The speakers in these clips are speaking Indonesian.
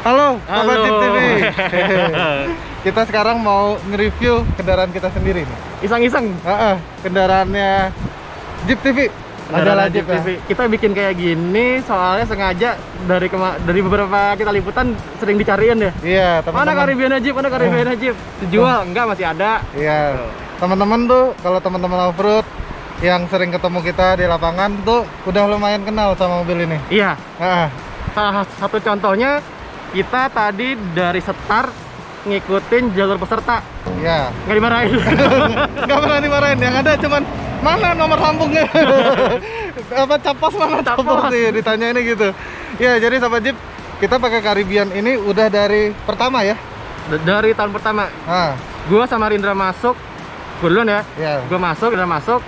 Halo, Sobat Jeep Halo. TV. Kita sekarang mau nge-review kendaraan kita sendiri nih. Iseng-iseng. Kendaraannya Jeep TV. Adalah Jeep Jeep TV. Kita bikin kayak gini soalnya sengaja dari beberapa kita liputan sering dicariin ya. Iya, Mana teman-teman. Caribbean Jeep? Mana Caribbean Jeep? Dijual? Enggak, masih ada. Iya. Teman-teman tuh kalau teman-teman off-road yang sering ketemu kita di lapangan tuh udah lumayan kenal sama mobil ini. Iya. Heeh. Salah satu contohnya kita tadi dari start ngikutin jalur peserta. Iya. Nggak dimarahin. Nggak pernah dimarahin, yang ada cuman mana nomor lambungnya. Apa capos mana capos sih ditanya ini gitu. Ya, jadi Sobat Jeep, kita pakai Caribbean ini udah dari pertama ya. Dari tahun pertama, Nah, gua sama Rindra masuk. Gua duluan ya. ya. Gua masuk, Rindra masuk.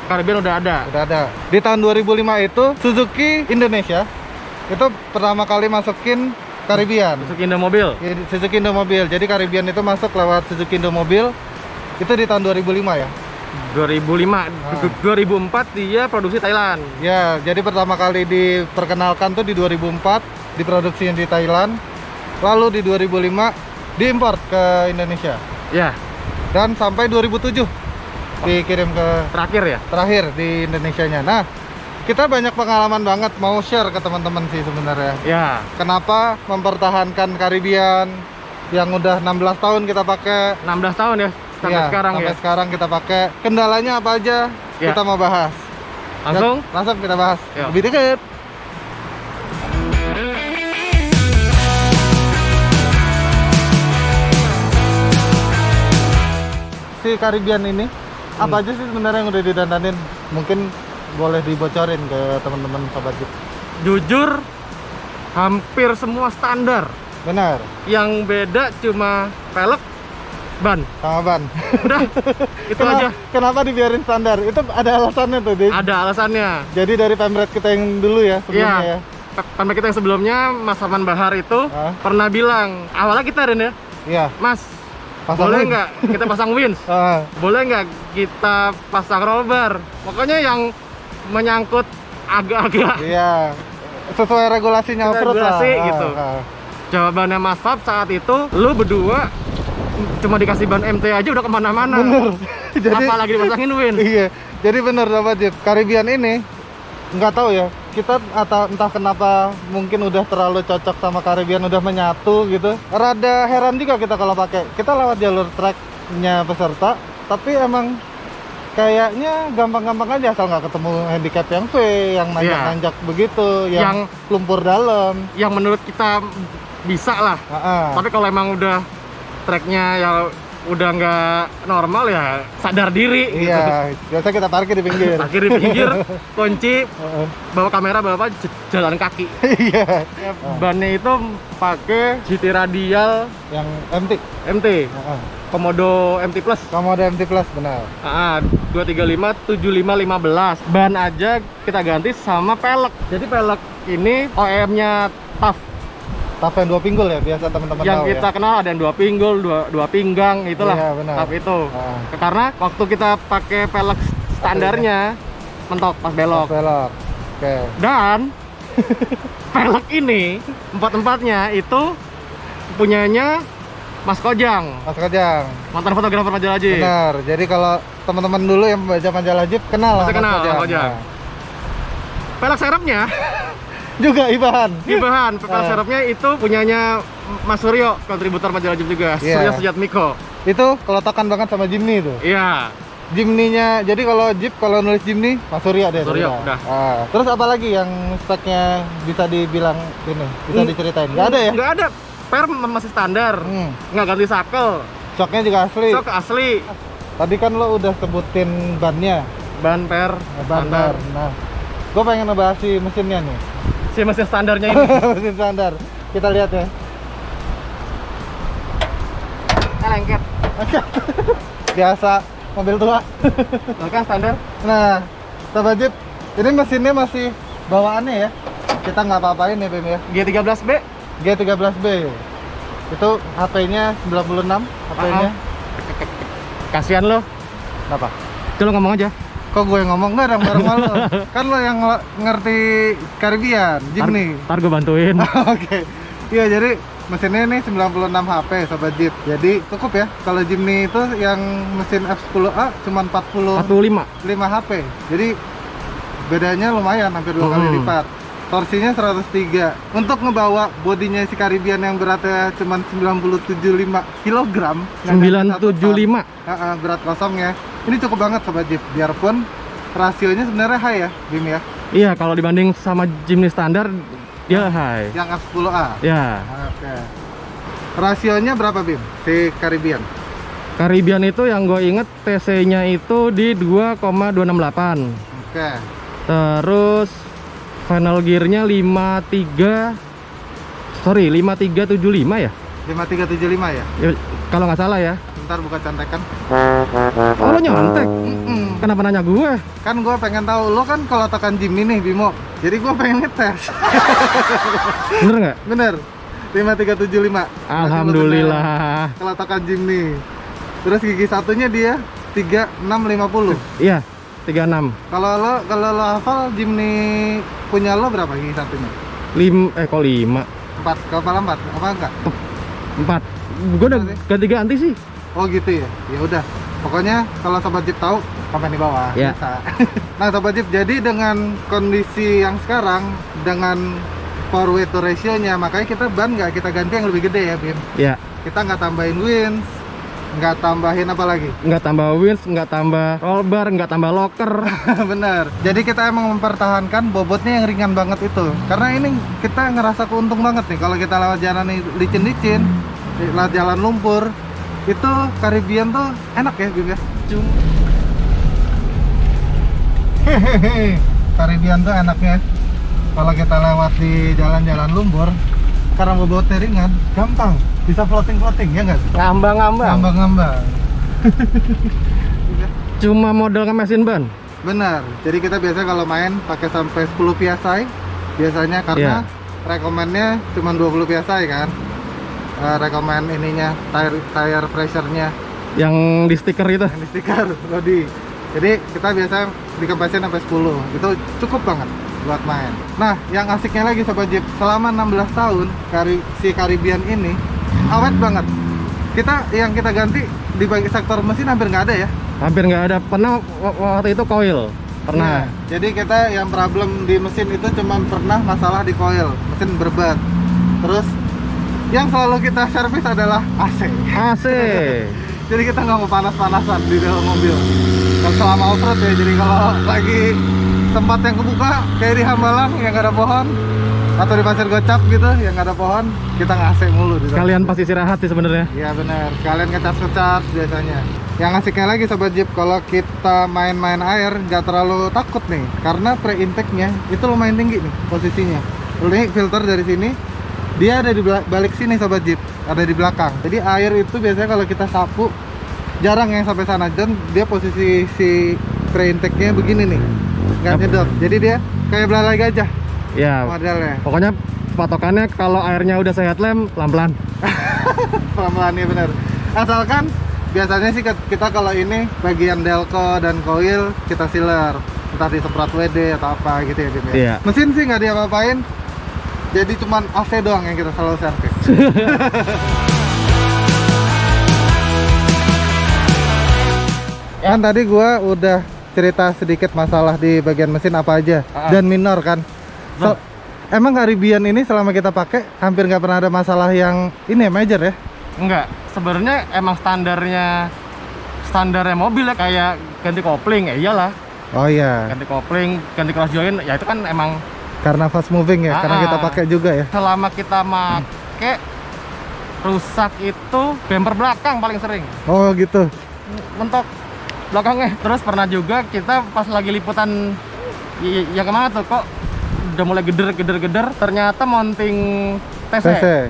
Caribbean udah ada. Udah ada. Di tahun 2005 itu Suzuki Indonesia itu pertama kali masukin Caribbean. Suzuki Indomobil. Suzuki Indomobil. Jadi Caribbean itu masuk lewat Suzuki Indomobil. Itu di tahun 2005 ya. 2005, 2004 dia produksi Thailand. Ya, jadi pertama kali diperkenalkan tuh di 2004, diproduksi di Thailand. Lalu di 2005 diimpor ke Indonesia. Ya, Dan sampai 2007 dikirim ke terakhir ya. di Indonesianya. Nah, kita banyak pengalaman banget mau share ke teman-teman sih sebenarnya. Ya, Kenapa mempertahankan Caribbean yang udah 16 tahun kita pakai 16 tahun ya sampai Iya, sekarang sampai ya. sekarang kita pakai. Kendalanya apa aja? Ya. Kita mau bahas. Langsung kita bahas. Yuk. Lebih deket. Si Caribbean ini apa aja sih sebenarnya yang udah didandanin? Mungkin boleh dibocorin ke teman-teman Sobat Jeep. Jujur hampir semua standar. Benar, Yang beda cuma pelek, ban. sama ban. Udah, itu aja. Kenapa dibiarin standar? Itu ada alasannya tuh, Dik. Ada alasannya. Jadi dari pemret kita yang dulu ya sebelumnya ya. Sampai kita yang sebelumnya, Mas Arman Bahar itu pernah bilang, awalnya kita Ren ya, Iya. Mas, Pasang boleh wing. nggak kita pasang winch? Boleh nggak kita pasang roll bar? Pokoknya yang menyangkut agak-agak Iya. Sesuai regulasinya off-road lah. regulasi gitu. Jawabannya Mas Fab saat itu, lu berdua cuma dikasih ban MT aja udah kemana-mana. Bener. Jadi Apalagi dipasangin winch. iya. Jadi bener Sobat Jeep, Caribbean ini nggak tahu ya. Kita atau entah kenapa mungkin udah terlalu cocok sama Caribbean, udah menyatu gitu. Rada heran juga kita kalau pakai. Kita lewat jalur tracknya peserta, tapi emang kayaknya gampang-gampang aja asal nggak ketemu handicap yang V, yang nanjak-nanjak begitu, yang lumpur dalam. Yang menurut kita bisa lah. Tapi kalau emang udah tracknya ya udah nggak normal ya sadar diri. Iya, biasa kita parkir di pinggir. Parkir di pinggir, kunci, bawa kamera, bawa apa, jalan kaki. Iya. Bannya itu pakai GT radial Yang MT. MT, Komodo MT Plus. Kamu ada MT Plus, benar. 235 75 15. Ban aja kita ganti sama pelek. Jadi pelek ini OEM-nya TAF. TAF yang 2 pinggul ya, biasa teman-teman Yang tahu kita ya. kenal ada yang 2 pinggul, dua pinggang, itulah. Iya, benar. TAF itu. Karena waktu kita pakai pelek standarnya mentok pas belok. Belok. Oke. Dan pelek ini empat-empatnya itu punyanya Mas Kojang, Mas Kojang. mantan fotografer majalah Jeep. Benar. Jadi kalau teman-teman dulu yang baca majalah Jeep kenal lah Pasti kenal Mas Kojang. Nah. Pelek serepnya, Juga Ibahan. Ibahan, pelek serepnya itu punyanya Mas Suryo, kontributor majalah Jeep juga. Iya. Suryo Sujatmiko. Itu keletakan banget sama Jimny itu. Iya. Jimny-nya, jadi kalau Jeep kalau nulis Jimny, Mas Surya deh. Suryo, udah. Terus apa lagi yang speknya bisa dibilang ini, bisa diceritain? Nggak ada ya? Nggak ada. Per masih standar. Nggak ganti sakel. Shocknya juga asli. Shock asli. Tadi kan lo udah sebutin bannya, Ban per ban standar. Nah, gue pengen ngebahas si mesinnya nih. Si mesin standarnya ini. Mesin standar. Kita lihat ya. Lengket. Biasa mobil tua. Kan standar. Nah, Sobat Jeep, ini mesinnya masih bawaannya ya. Kita nggak apa-apain ya, Bim ya. G13B. G13B. Itu HP-nya 96, HP-nya. Kasihan lo. Kenapa? Coba ngomong aja. Kok gue yang ngomong nggak dong bareng sama lo? Kan lo yang ngerti Caribbean, Jimny. Ntar gue bantuin. Oke. Iya, jadi mesinnya ini 96 HP Sobat Jeep. Jadi cukup ya. Kalau Jimny itu yang mesin F10A cuma 45 HP. Jadi bedanya lumayan, hampir 2 kali lipat. Torsinya 103. Untuk ngebawa bodinya si Caribbean yang beratnya cuma 97,5 kg. 975. Berat kosongnya. Ini cukup banget Sobat Jeep. Biarpun rasionya sebenarnya high ya, Bim ya. Iya, kalau dibanding sama Jimny standar dia high. Yang F10A. Ya. Oke. Rasionya berapa Bim? Si Caribbean. Caribbean itu yang gue inget TC-nya itu di 2,268. Oke. Terus final gear-nya 5375 ya? 5375 ya? Ya, kalau nggak salah ya. Bentar buka contekan. Oh, lo nyontek? Kenapa nanya gue? Kan gue pengen tahu, lo kan kalau tekan Jimny nih Bimo. Jadi gue pengen ngetes. Bener nggak? Bener. 5375. Alhamdulillah. Kalau tekan Jimny. Terus gigi satunya dia 3650. Iya, 36. Kalau lo hafal Jimny punya lo berapa gigi satunya? 5. Kok 5? 4. Kalau 4 apa enggak? 4. Gue udah ganti-ganti sih. Oh gitu ya. Ya udah. Pokoknya kalau Sobat Jeep tahu, komen di bawah. Ya. Bisa. Nah Sobat Jeep, jadi dengan kondisi yang sekarang, dengan power weight to ratio-nya, makanya kita ban nggak kita ganti yang lebih gede ya Bim. Ya. Kita nggak tambahin winch, nggak tambahin apa lagi. Nggak tambah winch, nggak tambah roll bar, nggak tambah locker. Bener. Jadi kita emang mempertahankan bobotnya yang ringan banget itu. Karena ini kita ngerasa keuntung banget nih kalau kita lewat jalan licin-licin, lewat jalan lumpur, itu Caribbean tuh enak ya Bim ya. Hehehe, Caribbean tuh enaknya kalau kita lewat di jalan-jalan lumpur, karena bobotnya ringan, gampang bisa floating ya nggak? Ngambang. Cuma modal mesin ban. Benar. Jadi kita biasa kalau main pakai sampai 10 PSI biasanya, karena rekomennya cuma 20 PSI kan. Rekomen ininya tire pressure-nya Yang di stiker itu. yang di stiker body. Jadi kita biasa dikempasin sampai 10. Itu cukup banget buat main. Nah, yang asiknya lagi Sobat Jeep, selama 16 tahun si Caribbean ini awet banget. Yang kita ganti di bagian sektor mesin hampir nggak ada ya. Hampir nggak ada. Pernah waktu itu coil. Pernah. Ya, jadi kita yang problem di mesin itu cuma pernah masalah di coil, mesin berbat. Terus yang selalu kita servis adalah AC. Jadi kita nggak mau panas-panasan di dalam mobil. Dan selama off-road ya, jadi kalau lagi tempat yang kebuka kayak di Hambalang yang nggak ada pohon, atau di Pasir Gocap gitu yang nggak ada pohon, kita nge-AC mulu di dalam. Sekalian pasti istirahat sih sebenarnya. Iya benar, sekalian ngecas biasanya. Yang asiknya lagi Sobat Jeep, kalau kita main-main air nggak terlalu takut nih, karena pre-intake-nya itu lumayan tinggi nih posisinya. Ini filter dari sini, dia ada di balik sini Sobat Jeep, ada di belakang. Jadi air itu biasanya kalau kita sapu jarang yang sampai sana, dan dia posisi si pre-intake-nya begini nih, nggak nyedot. Jadi dia kayak belalai gajah. Ya. Modelnya. Pokoknya patokannya kalau airnya udah saya lem pelan-pelan. Pelan-pelan ya bener. Asalkan biasanya sih kita kalau ini bagian delco dan coil kita sealer, entah disemprot WD atau apa gitu ya Bim ya. Iya. Mesin sih nggak diapa-apain. Jadi cuman AC doang yang kita selalu servis. Kan tadi gua udah cerita sedikit masalah di bagian mesin apa aja dan minor kan. Emang Caribbean ini selama kita pakai hampir nggak pernah ada masalah yang ini ya, major ya? Enggak, sebenarnya emang standarnya mobil ya, kayak ganti kopling ya iyalah. Oh iya. Ganti kopling, ganti cross joint, ya itu kan emang karena fast moving ya, karena kita pakai juga ya. Selama kita pakai rusak itu bumper belakang paling sering. Oh gitu. Mentok belakangnya. Terus pernah juga kita pas lagi liputan yang kemana tuh, kok udah mulai geder, ternyata mounting TC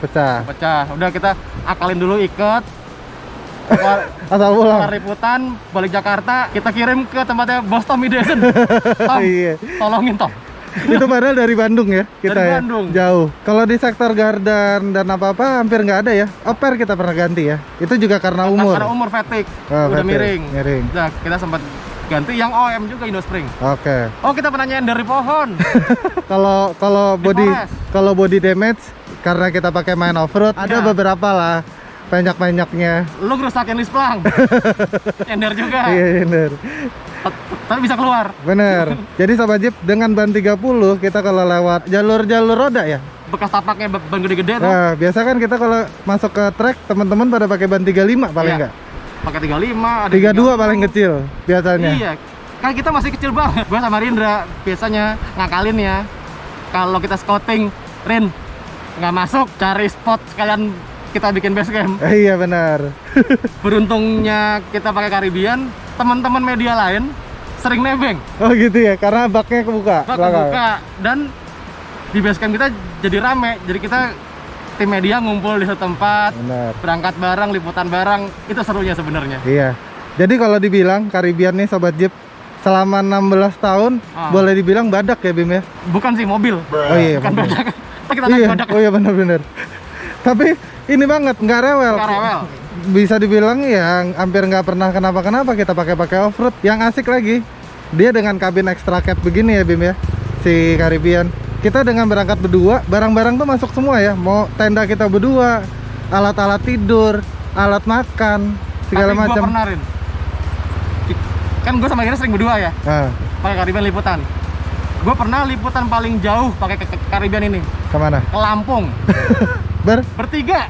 pecah. Udah kita akalin dulu, ikat asal pulang. Liputan balik Jakarta, kita kirim ke tempatnya Bos Tommy Desen. Tom, Iya. tolongin Tom. Itu padahal dari Bandung ya kita dari ya. Bandung. Jauh. Kalau di sektor Gardan dan apa-apa hampir nggak ada ya. Oper kita pernah ganti ya. Itu juga karena umur. Karena umur fatigue, udah miring. Nah, kita sempat ganti yang OM juga, Indospring. Oke. Oh, kita pernah nyender dari pohon. Kalau body damage karena kita pakai main off-road. Ada Ya. beberapa lah penyak-penyaknya. Lu ngerusakin lisplang. Nyender juga. Iya bener. Tapi bisa keluar. Bener. Jadi Sobat Jeep, dengan ban 30 kita kalau lewat jalur-jalur roda ya. Bekas tapaknya ban gede-gede tuh. Nah, biasa kan kita kalau masuk ke trek teman-teman pada pakai ban 35 paling Iya. enggak. Pakai 35, ada 32 paling kecil biasanya. Iya. Kan kita masih kecil banget. Gua sama Rindra biasanya ngakalin ya. Kalau kita scouting, Rin nggak masuk, cari spot sekalian kita bikin base camp. Iya benar. Beruntungnya kita pakai Caribbean, teman-teman media lain sering nebeng. Oh gitu ya, karena baknya kebuka. Bak belakang. kebuka dan di base camp kita jadi rame. Jadi kita tim media ngumpul di satu tempat, Benar. berangkat bareng, liputan bareng. Itu serunya sebenarnya. Iya. Jadi kalau dibilang Caribbean nih Sobat Jeep, selama 16 tahun boleh dibilang badak ya Bim ya? Bukan sih mobil. Oh iya, Bukan mobil. badak. Kita naik Iya, badak. oh iya benar-benar. Tapi ini banget, nggak rewel. Nggak rewel. Bisa dibilang ya hampir nggak pernah kenapa-kenapa kita pakai off-road. Yang asik lagi, dia dengan kabin extra cab begini ya Bim ya, si Caribbean. Kita dengan berangkat berdua, barang-barang tuh masuk semua ya. Mau tenda kita berdua, alat-alat tidur, alat makan, segala Tapi macam. gua pernah, Rin. Kan gue sama Gira sering berdua ya, Nah, pakai Caribbean liputan. Gue pernah liputan paling jauh pakai Caribbean ini kemana? ke Lampung. Bertiga.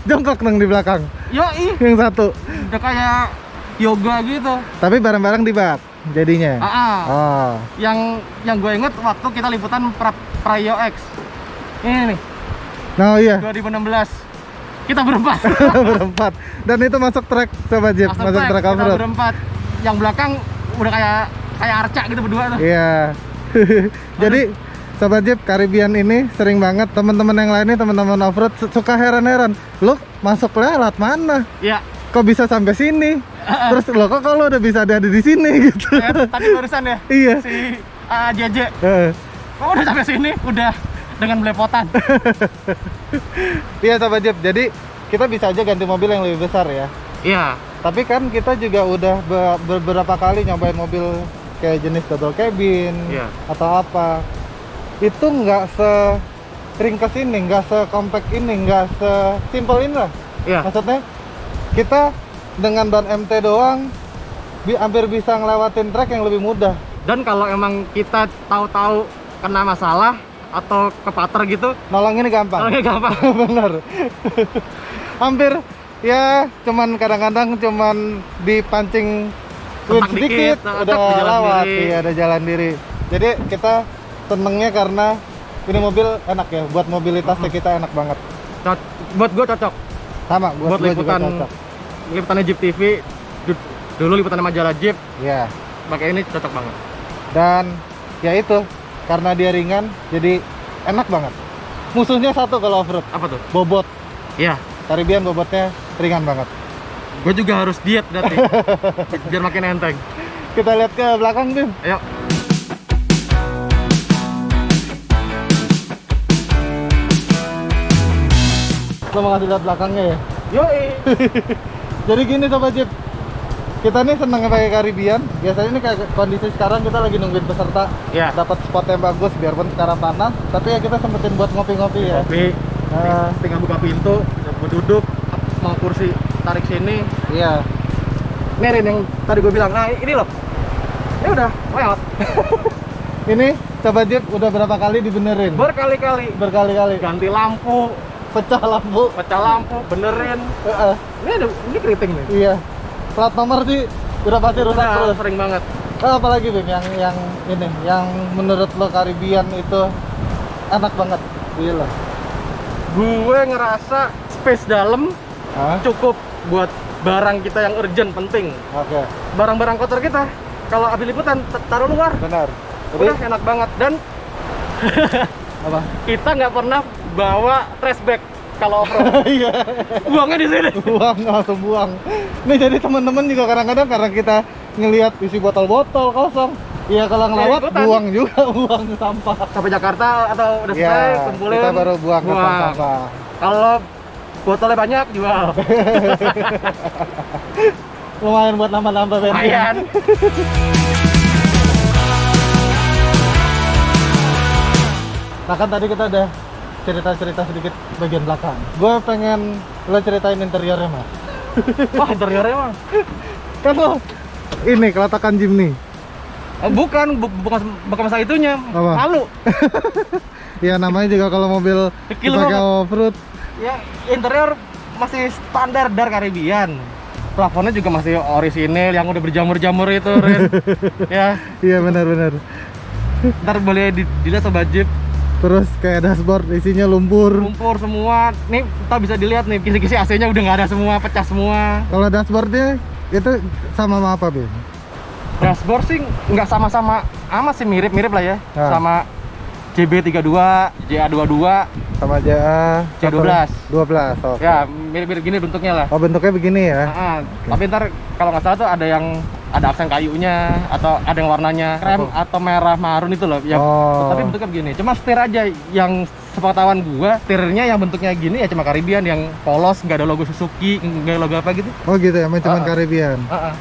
Jongkok dong di belakang. Yoi, Yang satu. udah kayak yoga gitu. Tapi barang-barang di bak jadinya. Oh. Yang gue inget waktu kita liputan Praio X. Ini nih, Nah, iya. 2016. Kita berempat. Berempat. Dan itu masuk trek Sobat Jeep, masuk trek kita off-road. berempat. Yang belakang udah kayak Arca gitu berdua tuh. Iya. Jadi Sobat Jeep, Caribbean ini sering banget teman-teman yang lainnya, teman-teman off-road suka heran-heran. Lu masuk lewat mana? Iya. Kok bisa sampai sini? Terus lo kok kalau udah bisa ada di sini gitu. Ya, tadi barusan ya. Iya. Si JJ. Eh. Kok udah sampai sini udah dengan belepotan. Iya Sobat Jeep, jadi kita bisa aja ganti mobil yang lebih besar ya. Iya. Tapi kan kita juga udah beberapa kali nyobain mobil kayak jenis double cabin Iya. atau apa. Itu nggak seringkas ini, nggak sekompak ini, nggak sesimpel ini lah. Iya. Maksudnya kita dengan ban MT doang hampir bisa ngelewatin trek yang lebih mudah. Dan kalau emang kita tahu-tahu kena masalah atau kepater gitu, Nolong ini gampang. kalau gampang. Bener. Hampir ya cuman kadang-kadang cuman dipancing Tentak sedikit dikit, udah tetap jalan lewat. diri. Iya, ada jalan diri. Jadi kita senengnya karena ini mobil enak ya, buat mobilitasnya kita enak banget. Buat gue cocok. Sama buat Buat gua juga liputan cocok. liputannya Jeep TV, dulu liputannya majalah Jeep, Iya. pakai ini cocok banget. Dan ya itu, karena dia ringan jadi enak banget. Musuhnya satu kalau off-road, Apa tuh? bobot. Iya. Caribbean bobotnya ringan banget. Gue juga harus diet berarti. Biar makin enteng. Kita lihat ke belakang, Bim. Ayo. Lo mau ngasih lihat belakangnya ya? Yoi. Jadi gini Sobat Jeep, kita nih seneng pakai Caribbean. Biasanya ini kayak kondisi sekarang kita lagi nungguin peserta Iya. dapat spot yang bagus, biarpun sekarang panas, tapi ya kita sempetin buat ngopi-ngopi ya. Kopi. Tinggal buka pintu, gue duduk, mau kursi tarik sini. Iya. Nerin yang tadi gue bilang, nah ini loh. Ini udah lewat. Ini Sobat Jeep udah berapa kali dibenerin? Berkali-kali. Berkali-kali. Ganti lampu, Pecah lampu. pecah lampu, benerin. Heeh. Ini keriting nih. Iya. Plat nomor sih udah pasti rusak Udah terus. sering banget. Apalagi Bim yang ini, yang menurut lo Caribbean itu enak banget. Gila. Gue ngerasa space dalam Hah? cukup buat barang kita yang urgent penting. Oke. Barang-barang kotor kita kalau habis liputan taruh luar. Benar. Jadi Udah enak banget dan apa? kita nggak pernah bawa trash bag kalau off-road. Iya. Buangnya di sini. Buang, langsung buang. Nih jadi teman-teman juga kadang-kadang karena kita ngelihat isi botol-botol kosong, iya kalau ngelewat ikutan. buang juga, buang sampah. Sampai Jakarta atau udah selesai Iya, kumpulin. kita baru buang ke buang. sampah. Kalau botolnya banyak jual. Lumayan buat nambah-nambah bensin. Lumayan. Nah kan tadi kita udah cerita-cerita sedikit bagian belakang. Gue pengen lo ceritain interiornya, Mas. Wah, interiornya mah. Kan lo ini kelatakan Jimny. Bukan masalah itunya. Apa? Malu. Ya namanya juga kalau mobil Kecil dipakai banget. off-road. Ya, interior masih standar dari Caribbean. Plafonnya juga masih orisinil yang udah berjamur-jamur itu, Rin. Ya, Iya benar-benar. ntar boleh dilihat sobat Jeep. Terus kayak dashboard isinya lumpur. Lumpur semua. Nih, kita bisa dilihat nih, kisi-kisi AC-nya udah nggak ada semua, pecah semua. Kalau dashboardnya itu sama apa, Bim? Dashboard sih nggak sama-sama amat sih, mirip-mirip lah ya. Ah. Sama JB32, JA22, Sama JA JA12. 12. Oke. ya mirip-mirip gini bentuknya lah. Oh, bentuknya begini ya. Tapi ntar kalau nggak salah tuh ada aksen kayunya atau ada yang warnanya krem Apa? atau merah marun itu loh. Yang, Oh. Tapi bentuknya begini. Cuma setir aja yang sepengetahuan gua, setirnya yang bentuknya gini ya cuma Caribbean yang polos, nggak ada logo Suzuki, nggak ada logo apa gitu. Oh gitu ya, main cuman Ah. Caribbean. Heeh.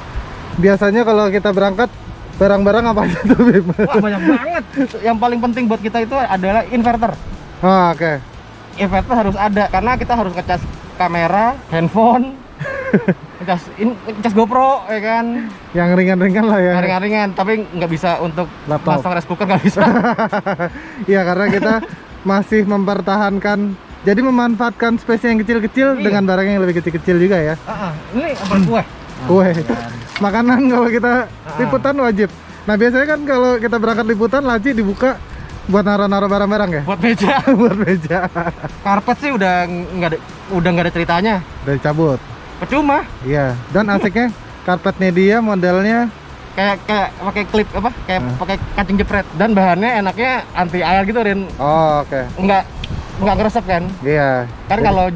Biasanya kalau kita berangkat barang-barang apa aja tuh, Bim? Wah, banyak banget. Yang paling penting buat kita itu adalah inverter. Oh, oke. Inverter harus ada karena kita harus ngecas kamera, handphone, ngecas GoPro, ya kan. Yang ringan-ringan lah ya. Ringan-ringan, tapi nggak bisa untuk Laptop. masang rice cooker, nggak bisa. Iya, karena kita masih mempertahankan, jadi memanfaatkan space yang kecil-kecil Iya. dengan barang yang lebih kecil-kecil juga ya. Ini apa kue? Kue. Makanan kalau kita liputan wajib. Nah, biasanya kan kalau kita berangkat liputan laci dibuka buat naruh-naruh barang-barang ya. Buat meja. Buat meja. Karpet sih udah nggak ada ceritanya. Dari cabut. Percuma. Iya. Dan asiknya karpetnya dia modelnya Kayak pakai klip apa? Kayak pakai kancing jepret. Dan bahannya enaknya anti air gitu, Rin. oh, oke. Nggak ngeresep kan? Iya. Kan kalau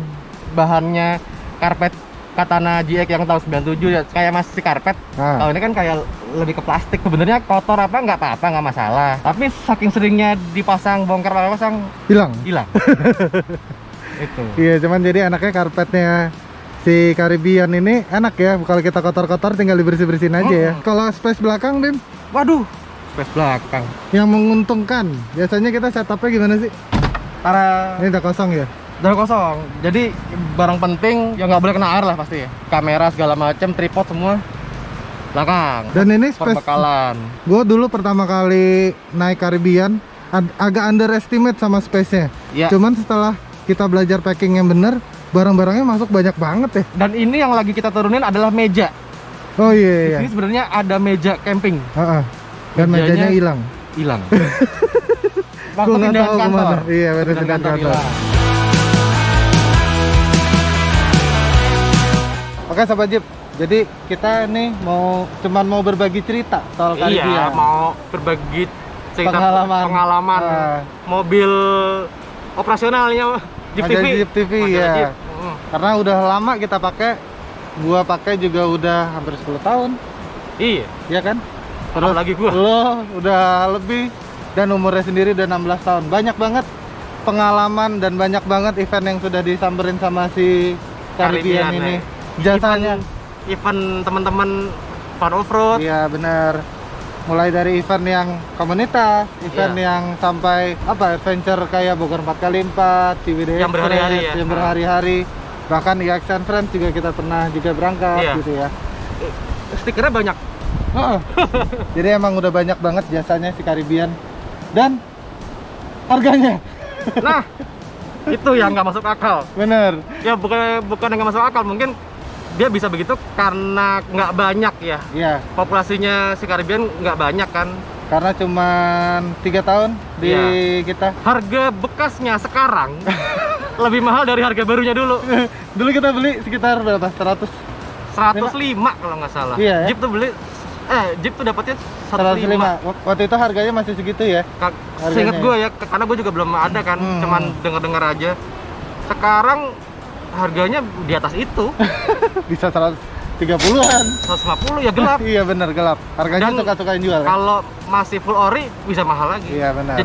bahannya karpet Katana GX yang tahun 97 ya kayak masih karpet. Ah. Kalau ini kan kayak lebih ke plastik. Sebenarnya kotor apa nggak apa-apa, nggak masalah. Tapi saking seringnya dipasang bongkar pasang Hilang. hilang. Itu. Iya, cuman jadi anaknya karpetnya si Caribbean ini enak ya. Kalau kita kotor-kotor tinggal dibersih-bersihin aja ya. Kalau space belakang, Bim, Waduh, space belakang. yang menguntungkan biasanya kita setupnya gimana sih? Para Ini udah kosong ya. udah kosong. Jadi barang penting yang nggak boleh kena air lah pasti ya. Kamera segala macam, tripod semua belakang. Dan ini space, Perbekalan. gue dulu pertama kali naik Caribbean agak underestimate sama space-nya. Ya. Cuman setelah kita belajar packing yang bener, barang-barangnya masuk banyak banget ya. Dan ini yang lagi kita turunin adalah meja. Oh iya Di iya. sini sebenarnya ada meja camping. Heeh. Dan Mejanya mejanya hilang. Hilang. Gua nggak pindahan tahu kantor. kemana. Iya, bener, Pindahan pindahan kantor. hilang. Oke Sobat Jeep, jadi kita nih cuman mau berbagi cerita soal Iya, Caribbean. mau berbagi cerita Pengalaman. mobil operasionalnya Jeep Ada TV. Jeep TV, Ada ya. Jeep. Karena udah lama kita pakai, gua pakai juga udah hampir 10 tahun, Iya. ya kan? Apalagi gua. Lo udah lebih, dan umurnya sendiri udah 16 tahun. Banyak banget pengalaman dan banyak banget event yang sudah disamperin sama si Caribbean ini. ya. Jasanya. Event teman-teman fun off-road. Iya bener. Mulai dari event yang komunitas, event Iya. yang sampai apa adventure kayak Bogor 4x4, Ciwidey Yang berhari-hari Express, ya. yang berhari-hari. Bahkan EX and Friends juga kita pernah juga berangkat Iya. gitu ya. Stikernya banyak. Heeh. Jadi emang udah banyak banget jasanya si Caribbean dan harganya. Nah, itu yang nggak masuk akal. Bener. Ya bukan yang nggak masuk akal, mungkin dia bisa begitu karena nggak banyak ya. Iya. Populasinya si Caribbean nggak banyak kan. Karena cuman 3 tahun di Iya. kita. Harga bekasnya sekarang lebih mahal dari harga barunya dulu. Dulu kita beli sekitar berapa? 100. 105 kalau nggak salah. Iya, ya? Jeep tuh Jeep tuh dapatnya 105. 105. Waktu itu harganya masih segitu ya. Harganya Seinget gue ya, karena gue juga belum ada kan, cuman dengar-dengar aja. Sekarang harganya di atas itu, Bisa 130-an. 150 ya gelap. Iya bener gelap. Harganya Dan suka-sukain jual kan? Kalau masih full ori bisa mahal lagi. Iya benar.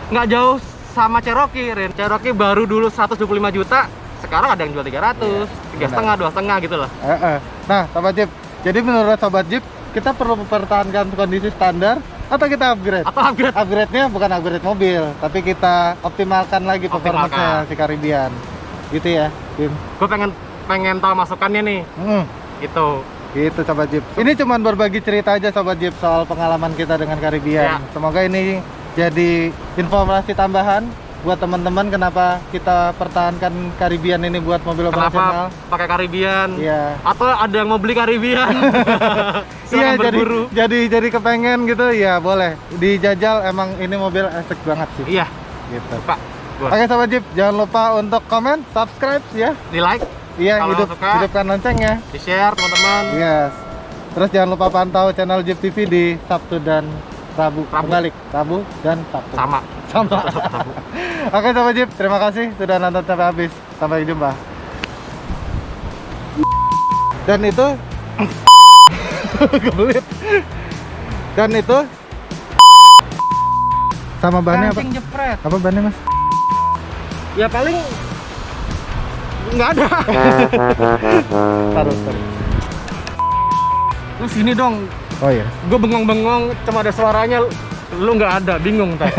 Nggak jauh sama Cherokee, Rin. Cherokee baru dulu 125 juta, sekarang ada yang jual 300, Iya, 3,5, 2,5 gitu lah. Nah, Sobat Jeep. Jadi menurut Sobat Jeep, kita perlu mempertahankan kondisi standar Atau kita upgrade? Atau upgrade? Upgrade-nya bukan upgrade mobil, tapi kita optimalkan lagi performance-nya si Caribbean. Gitu ya, Bim. Gue pengen tahu masukannya nih. Itu. Gitu Sobat Jeep. Ini cuman berbagi cerita aja Sobat Jeep soal pengalaman kita dengan Caribbean. Ya. Semoga ini jadi informasi tambahan buat teman-teman kenapa kita pertahankan Caribbean ini buat mobil operasional. Kenapa pakai Caribbean? Iya. Atau ada yang mau beli Caribbean? Iya, Silakan berburu. jadi kepengen gitu ya, boleh dijajal. Emang ini mobil asik banget sih. Iya, Gitu. Pak. Oke Sobat Jeep, jangan lupa untuk komen, subscribe ya. Di like, Iya, Kalau suka, hidupkan loncengnya. di share teman-teman. Yes. Terus jangan lupa pantau channel Jeep TV di Sabtu dan Rabu. Kebalik, Rabu dan Sabtu. Sama. Oke Sobat Jeep, terima kasih sudah nonton sampai habis. Sampai jumpa. Dan itu kebelit. Dan itu sama bannya apa? Kancing jepret. Apa bannya Mas? Ya paling nggak ada. Taruh. Lu sini dong. Oh iya. Gue bengong-bengong, cuma ada suaranya. Lu nggak ada, bingung ntar.